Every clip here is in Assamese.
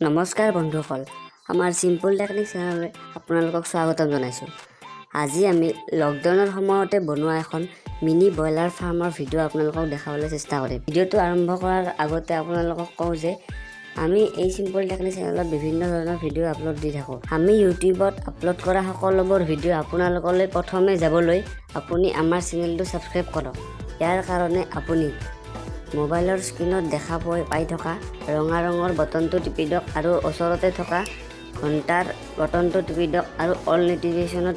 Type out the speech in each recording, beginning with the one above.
নমস্কাৰ বন্ধুসকল, আমাৰ চিম্পল টেকনিক চেনেললৈ আপোনালোকক স্বাগতম জনাইছোঁ। আজি আমি লকডাউনৰ সময়তে বনোৱা এখন মিনি ব্ৰইলাৰ ফাৰ্মৰ ভিডিঅ' আপোনালোকক দেখাবলৈ চেষ্টা কৰিম। ভিডিঅ'টো আৰম্ভ কৰাৰ আগতে আপোনালোকক কওঁ যে আমি এই চিম্পল টেকনিক চেনেলত বিভিন্ন ধৰণৰ ভিডিঅ' আপলোড দি থাকোঁ। আমি ইউটিউবত আপলোড কৰা সকলোবোৰ ভিডিঅ' আপোনালোকলৈ প্ৰথমে যাবলৈ আপুনি আমাৰ চেনেলটো ছাবস্ক্ৰাইব কৰক। ইয়াৰ কাৰণে আপুনি মোবাইলৰ স্ক্ৰীনত দেখা পাই থকা ৰঙা ৰঙৰ বটনটো টিপি দিয়ক আৰু ওচৰতে থকা ঘণ্টাৰ বটনটো টিপি দিয়ক আৰু অল নটিফিকেশ্যনত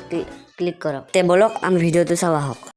ক্লিক কৰক। বলক আমি ভিডিঅ'টো চাওঁ আহক।